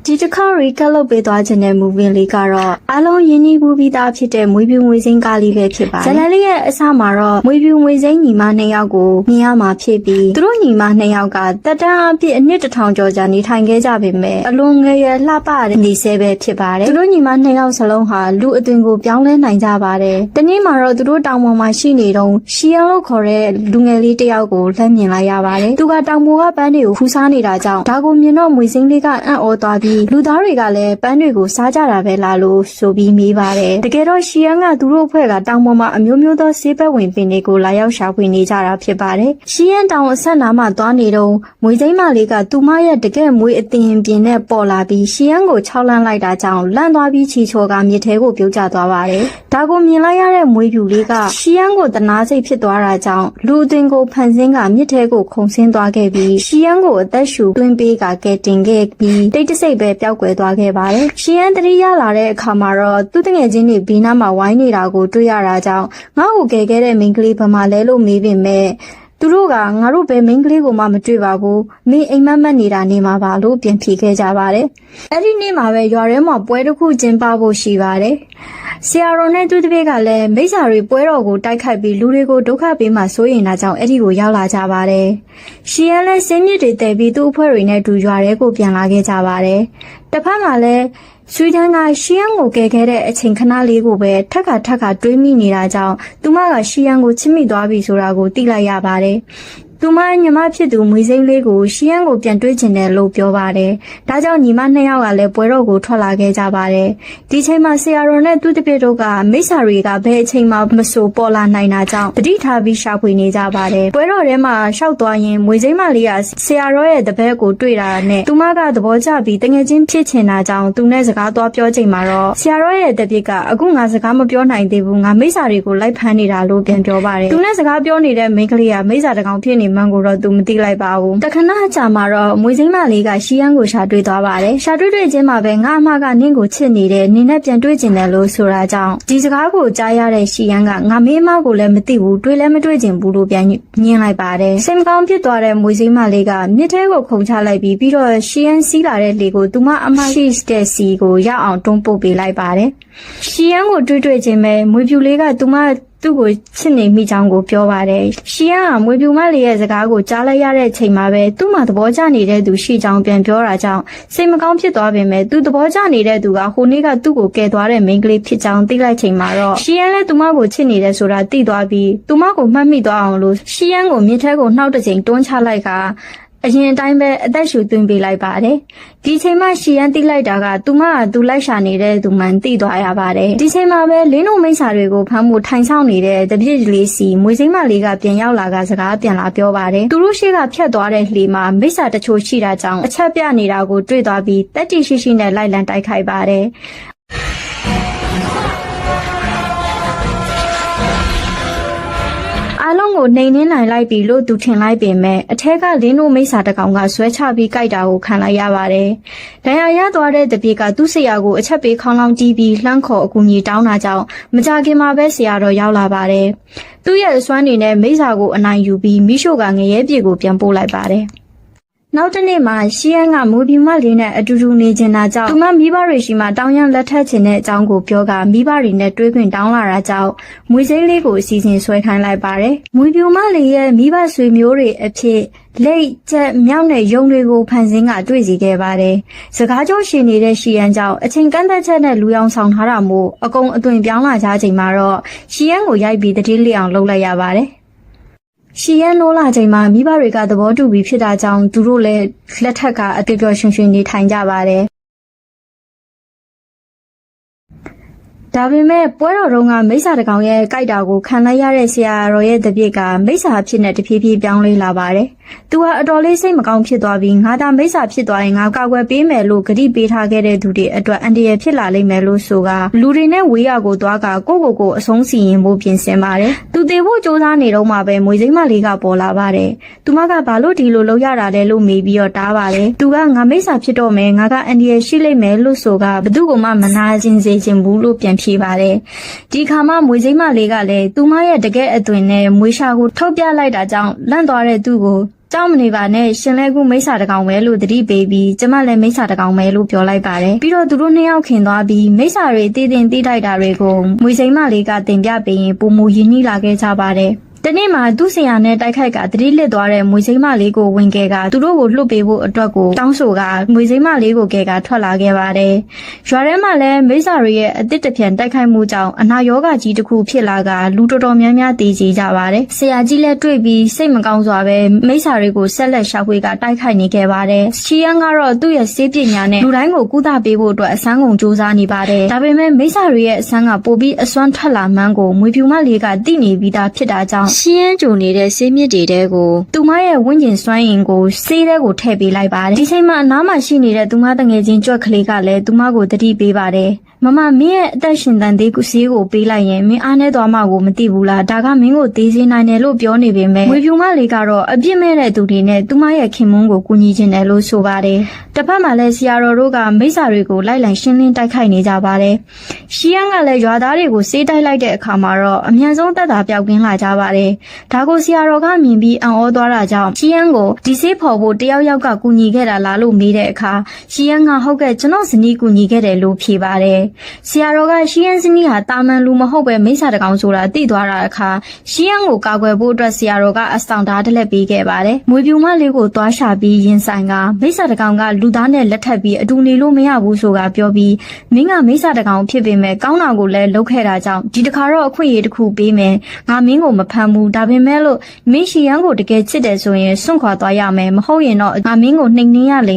ဒီတစ်ခါရီကလုတ်ပေးသွားခြင်းတဲ့ movie လေးကတော့အားလုံးရင်းနှီးမှုပြီးသားဖြစ်တဲ့မွေးပြူငွေစိမ်းကားလေးပဲဖြစ်ပါတယ်။ဇလန်လေးရဲ့အစမှာတော့မွေးပြူငွေစိမ်းညီမ2ယောက်ကိုမြင်ရမှာဖြစ်ပြီးသူတို့ညီမ2ယောက်ကတက်တန်းအဖြစ်အနှစ်1000ကျော်ကြာနေထိုင်ခဲ့ကြပေမဲ့အလွန်ငယ်ရွယ်လှပတဲ့နေဆဲပဲဖြစ်ပါတယ်။သူတို့ညီမ2ယောက်စလုံးဟာလူအသွင်ကိုပြောင်းလဲနိုင်ကြပါတယ်။တနေ့မှာတော့သူတို့တောင်ပေါ်မှာရှိနေတော့ရှီယန်လို့ခေါ်တဲ့လူငယ်လေးတစ်ယောက်ကိုလှမ်းမြင်လိုက်ရပါတယ်။သူကတောင်ပေါ်ကပန်းတွေကိုခူးစားနေတာကြောင့်ဒါကိုမြင်တော့မွေစိမ်းလေးကအံ့ဩသွားပြီးလူသားတွေကလည်းပန်းတွေကိုစားကြတာပဲလားလို့ဆိုပြီးမေးပါတယ်။တကယ်တော့ရှီယန်ကသူတို့အဖွဲ့ကတောင်ပေါ်မှာအမျိုးမျိုးသောဆေးဘက်ဝင်ပင်တွေကိုလာရောက်ရှာဖွေနေကြတာဖြစ်ပါတယ်။ရှီယန်တောင်အဆက်နားမှာသွားနေတော့မွေစိမ်းမလေးကသူမရဲ့တကယ်မွေအသင်ပြင်းနဲ့ပေါ်လာပြီးရှီယန်ကိုခြောက်လန့်လိုက်တာကြောင့်လန့်သွားပြီးချီချော်ကမြစ်ထဲကိုပြုတ်ကျသွားပါတယ်။ဒါကိုမြင်လိုက်ရတဲ့မွေပြူလေးကရှီယန်ကိုတနာစိတ်ဖြစ်သွားတာကြောင့်လူအသွင်ကိုဖန်ဆင်းကမြစ်ထဲကိုခုန်ဆင်းသွားခဲ့ပြီးရှီယန်ကိုအသက်ရှူသွင်းပေးကကဲတင်ခဲ့ပြီးတိတ်တဆိတ်ပဲပျောက်ကွယ်သွားခဲ့ပါတယ်။ရှီယန်တတိယလာတဲ့အခါမှာတော့သူ့တငယ်ချင်းတွေဘေးနားမှာဝိုင်းနေတာကိုတွေ့ရတာကြောင့်ငါ့ကိုကယ်ခဲ့တဲ့မိန်းကလေးဘာမှလဲလို့မေးပေမဲ့သူတို့ကငါတို့ဘယ်မိန်းကလေးကိုမှမတွေ့ပါဘူးမင်းအိမ်မက်မက်နေတာနေမှာပါလို့ပြန်ဖြေခဲ့ကြပါတယ်အဲ့ဒီနေ့မှာပဲရွာထဲမှာပွဲတစ်ခုကျင်းပဖို့ရှိပါတယ်ဆရာတော်နဲ့သူတပည့်ကလည်းမိစ္ဆာတွေပွဲတော်ကိုတိုက်ခိုက်ပြီးလူတွေကိုဒုက္ခပေးမှစိုးရင်တာကြောင့်အဲ့ဒီကိုရောက်လာကြပါတယ်ရှီယန်လည်းစင်းမြစ်တွေတဲပြီးသူ့အဖွဲ့တွေနဲ့တူရွာထဲကိုပြန်လာခဲ့ကြပါတယ်တစ်ဖက်မှာလည်းဆွေဒန်ကရှီယန်ကိုကယ်ခဲ့တဲ့အချိန်ခဏလေးကိုပဲထက်ခါတွေးမိနေတာကြောင့်သူမကရှီယန်ကိုချစ်မိသွားပြီဆိုတာကိုသိလိုက်ရပါတယ်သူမညီမဖြစ်သူမွေစိမ်းလေးကိုရှီယန်ကိုပြန်တွေးချင်တယ်လို့ပြောပါတယ်။ဒါကြောင့်ညီမ2ယောက်ကလည်းပွဲတော်ကိုထွက်လာခဲ့ကြပါတယ်။ဒီချိန်မှာဆရာတော်နဲ့သူတပည့်တို့ကမိစ္ဆာတွေကဘယ်အချိန်မှမဆိုပေါ်လာနိုင်တာကြောင့်တတိထားပြီးရှာဖွေနေကြပါတယ်။ပွဲတော်ထဲမှာရှောက်သွားရင်မွေစိမ်းမလေးကဆရာတော်ရဲ့တပည့်ကိုတွေ့တာနဲ့သူမကသဘောကျပြီးတငယ်ချင်းဖြစ်ချင်တာကြောင့်သူနဲ့စကားသွားပြောချိန်မှာတော့ဆရာတော်ရဲ့တပည့်ကအခုငါစကားမပြောနိုင်သေးဘူးငါမိစ္ဆာတွေကိုလိုက်ဖမ်းနေတာလို့ပြန်ပြောပါတယ်။သူနဲ့စကားပြောနေတဲ့မိန်းကလေးကမိစ္ဆာတကောင်ဖြစ်နေမှန်းကိုတော့သူမသိလိုက်ပါဘူးတခဏကြာမှာတော့မွေစိမ်းမလေးကရှီယန်ကိုရှာတွေ့သွားပါတယ်ရှာတွေ့ချင်းမှာပဲငါအမကနင့်ကိုချစ်နေတယ်နင်းနဲ့ပြန်တွေ့ကျင်တယ်လို့ဆိုတာကြောင့်ဒီစကားကိုကြားရတဲ့ရှီယန်ကငါမေးအမကိုလည်းမသိဘူးတွေ့လည်းမတွေ့ကျင်ဘူးလို့ပြန်ညင်းလိုက်ပါတယ်စိတ်မကောင်းဖြစ်သွားတဲ့မွေစိမ်းမလေးကမြစ်ထဲကိုခုန်ချလိုက်ပြီးတော့ရှီယန်စီးလာတဲ့လေကိုသူမအမရှိတဲ့စီကိုရောက်အောင်တွန်းပို့ပေးလိုက်ပါတယ်ရှီယန်ကိုတွေ့ချင်းပဲမွေပြူလေးကသူ့ကိုချစ်နေမိကြောင်းကိုပြောပါတယ်။ရှီယန်ကမွေပြူမလေးရဲ့စကားကိုကြားလိုက်ရတဲ့ချိန်မှာပဲသူ့မှာသဘောကျနေတဲ့သူရှိကြောင်းပြန်ပြောတာကြောင့်စိတ်မကောင်းဖြစ်သွားပေမဲ့သူသဘောကျနေတဲ့သူကဟိုနေ့ကသူ့ကိုကယ်သွားတဲ့မိန်းကလေးဖြစ်ကြောင်းသိလိုက်ချိန်မှာတော့ရှီယန်လည်းသူမကိုချစ်နေတယ်ဆိုတာသိသွားပြီးသူမကိုမှတ်မိသွားအောင်လို့ရှီယန်ကိုမြစ်ထဲကိုနှောက်တစ်ချိန်တွန်းချလိုက်ကအရင်အတိုင်းပဲအသက်ရှူသွင်းပေးလိုက်ပါတယ်။ဒီချိန်မှရှီယန်သိလိုက်တာကသူမကသူလိုက်ရှာနေတဲ့သူမှန်သိသွားရပါတယ်။ဒီချိန်မှာပဲလင်းတို့မိစ္ဆာတွေကိုဖမ်းဖို့ထိုင်ဆောင်နေတဲ့တပြည့်လေးစီမွေစိမ်းမလေးကပြန်ရောက်လာကစကားပြန်လာပြောပါတယ်။သူတို့ရှိကဖြတ်သွားတဲ့လှေမှာမိစ္ဆာတချို့ရှိတာကြောင့်အချက်ပြနေတာကိုတွေ့သွားပြီးတက်တီရှိနဲ့လိုက်လံတိုက်ခိုက်ပါတယ်။အလုံးကိုနှိမ်နှင်းနိုင်လိုက်ပြီလို့သူထင်လိုက်ပေမဲ့အထက်ကလင်းတို့မိစ္ဆာတကောင်ကဆွဲချပြီးကြိုက်တာကိုခံလိုက်ရပါတယ်။ဒဏ်ရာရသွားတဲ့တပြေကသူ့ဆရာကိုအချက်ပေးခေါင်းလောင်းတီးပြီးလှမ်းခေါ်အကူအညီတောင်းတာကြောင့်မကြခင်မှာပဲဆရာတော်ရောက်လာပါတယ်။သူ့ရဲ့အစွမ်းတွေနဲ့မိစ္ဆာကိုအနိုင်ယူပြီးမိရှို့ကငရဲပြေကိုပြန်ပို့လိုက်ပါတယ်။နောက်တစ်နေ့မှာရှီယန်ကမွေပြူမလေးနဲ့အတူတူနေကျင်တာကြောင့်သူမမိဘတွေရှိမှတောင်းရန်လက်ထပ်ချင်တဲ့အကြောင်းကိုပြောကမိဘတွေနဲ့တွေ့ခွင့်တောင်းလာတာကြောင့်မွေစိမ်းလေးကိုအစီအစဉ်ဆွဲခိုင်းလိုက်ပါတယ်။မွေပြူမလေးရဲ့မိဘဆွေမျိုးတွေအဖြစ်လက်ချက်မြောက်နဲ့ယုံတွေကိုဖန်ဆင်းကတွေ့စီခဲ့ပါတယ်။စကားကြောရှင်နေတဲ့ရှီယန်ကြောင့်အချိန်ကန့်သက်ချက်နဲ့လူရောင်ဆောင်ထားတာမို့အကုန်အသွင်ပြောင်းလာကြချိန်မှာတော့ရှီယန်ကိုရိုက်ပြီးတတိလျအောင်လှုပ်လိုက်ရပါတယ်။ရှီယန်နိုးလာချိန်မှာမိဘတွေကသဘောတူပြီးဖြစ်တာကြောင့်သူတို့လည်းလက်ထက်ကအပြည့်ပြောရွှင်ရွှင်နေထိုင်ကြပါတယ်။ဒါပေမဲ့ပွဲတော်တုန်းကမိစ္ဆာတကောင်ရဲ့ကြိုက်တာကိုခံလိုက်ရတဲ့ဆရာတော်ရဲ့တပည့်ကမိစ္ဆာဖြစ်နေတဖြည်းဖြည်းပြောင်းလဲလာပါတယ်။သူကအတော်လေးစိတ်မကောင်းဖြစ်သွားပြီးငါသာမိစ္ဆာဖြစ်သွားရင်ငါကာကွယ်ပေးမယ်လို့ဂတိပေးထားခဲ့တဲ့သူတွေအတွက်အန္တရာယ်ဖြစ်လာလိမ့်မယ်လို့ဆိုကလူတွေနဲ့ဝေးရကိုသွားကကိုအဆုံးစီရင်ဖို့ပြင်ဆင်ပါတယ်။သူတည်ဖို့စ조사နေတော့မှပဲမွေစိမ်းမလေးကပေါ်လာပါတယ်။သူမကဘာလို့ဒီလိုလုပ်ရတာလဲလို့မေးပြီးတော့တားပါတယ်။သူကငါမိစ္ဆာဖြစ်တော့မယ်ငါကအန္တရာယ်ရှိလိမ့်မယ်လို့ဆိုကဘသူ့ကိုမှမနာကျင်စေချင်ဘူးလို့ပြန်ဖြေပါတယ်။ဒီခါမှမွေစိမ်းမလေးကလည်းသူမရဲ့တကယ်အသွင်နဲ့မွေးရှာကိုထုတ်ပြလိုက်တာကြောင့်လန့်သွားတဲ့သူ့ကို ကြောက်မနေပါနဲ့ရှင်လဲခုမိစ္ဆာတကောင်ပဲလို့တတိပေးပြီးကျမလည်းမိစ္ဆာတကောင်ပဲလို့ပြောလိုက်ပါတယ်ပြီးတော့သူတို့နှစ်ယောက်ခင်သွားပြီးမိစ္ဆာတွေတည်တင်တိတိုက်တာတွေကိုမွေစိမ်းမလေးကတင်ပြပေးရင်ပုံမူရင်းနှီးလာခဲ့ကြပါတယ်တနေ့မှာသူ့ဆရာနဲ့တိုက်ခိုက်ကတတိလစ်သွားတဲ့မွေစိမ်းမလေးကိုဝင်ခဲ့ကသူတို့ကိုလှုပ်ပေးဖို့အတွက်ကိုတောင်းဆိုကမွေစိမ်းမလေးကိုကဲကထွက်လာခဲ့ပါတယ်။ရွာထဲမှာလည်းမိစ္ဆာတွေရဲ့အသစ်တစ်ပြန်တိုက်ခိုက်မှုကြောင့်အနာရောဂါကြီးတစ်ခုဖြစ်လာကလူတော်တော်များများတည်ကြကြပါတယ်။ဆရာကြီးလည်းတွေ့ပြီးစိတ်မကောင်းစွာပဲမိစ္ဆာတွေကိုဆက်လက်ရှာဖွေကတိုက်ခိုက်နေခဲ့ပါတယ်။ရှီယန်ကတော့သူ့ရဲ့စေးပညာနဲ့လူတိုင်းကိုကုသပေးဖို့အတွက်အစမ်းကုန်စူးစမ်းနေပါတယ်။ဒါပေမဲ့မိစ္ဆာတွေရဲ့အစမ်းကပိုပြီးအစွမ်းထက်လာမှန်းကိုမွေဖြူမလေးကသိနေပြီးသားဖြစ်တာကြောင့်ရှီယန်ဂျုံနေတဲ့ဆေးမြစ်တွေတဲကိုသူမရဲ့ဝင်းကျင်စွမ်းအင်ကိုဆေးတဲကိုထည့်ပေးလိုက်ပါတယ်ဒီချိန်မှာအနားမှာရှိနေတဲ့သူမတငယ်ချင်းကြွက်ကလေးကလည်းသူမကိုတတိပေးပါတယ်မမမင်းရဲ့အသက်ရှင်တန်သေးဆေးကိုပေးလိုက်ရင်မင်းအားနဲ့သွားမှကိုမသိဘူးလားဒါကမင်းကိုသေးစေနိုင်တယ်လို့ပြောနေပေမဲ့ဝေဖြူမလေးကတော့အပြစ်မဲ့တဲ့သူတွေနဲ့သူမရဲ့ခင်မွန်းကိုကူညီခြင်းတယ်လို့ဆိုပါတယ်တစ်ဖက်မှာလည်းဆရာတော်တို့ကမိစ္ဆာတွေကိုလိုက်လံရှင်းလင်းတိုက်ခိုက်နေကြပါတယ်ရှီယန်ကလည်းရွာသားတွေကိုဆေးတိုက်လိုက်တဲ့အခါမှာတော့အမြန်ဆုံးတက်တာပြောက်ကင်းလာကြပါတယ်ဒါကိုဆရာတော်ကမြင်ပြီးအံ့ဩသွားတာကြောင့်ရှီယန်ကိုဒီဆေးဖော်ဖို့တယောက်ကကူညီခဲ့တာလားလို့မေးတဲ့အခါရှီယန်ကဟုတ်ကဲ့ကျွန်တော်ဇနီးကူညီခဲ့တယ်လို့ဖြေပါတယ်ဆရာတော်ကရှီယန်ဇနီးဟာတာမန်လူမဟုတ်ပဲမိစ္ဆာတကောင်ဆိုတာသိသွားတာအခါရှီယန်ကိုကာကွယ်ဖို့အတွက်ဆရာတော်ကအဆောင်ဓာတ်တလက်ပေးခဲ့ပါတယ်မွေပြူမလေးကိုသွားရှာပြီးရင်ဆိုင်ကမိစ္ဆာတကောင်ကလူသားနဲ့လက်ထပ်ပြီးအတူနေလို့မရဘူးဆိုတာပြောပြီးမင်းကမိစ္ဆာတကောင်ဖြစ်ပေမဲ့ကောင်းတာကိုလည်းလုပ်ခဲ့တာကြောင့်ဒီတခါတော့အခွင့်အရေးတစ်ခုပေးမယ်ငါမင်းကိုမဖမ်းဘူးဒါပေမဲ့လို့မင်းရှီယန်ကိုတကယ်ချစ်တယ်ဆိုရင်စွန့်ခွာသွားရမယ်မဟုတ်ရင်တော့ငါမင်းကိုနှိမ်နှင်းရလိမ့်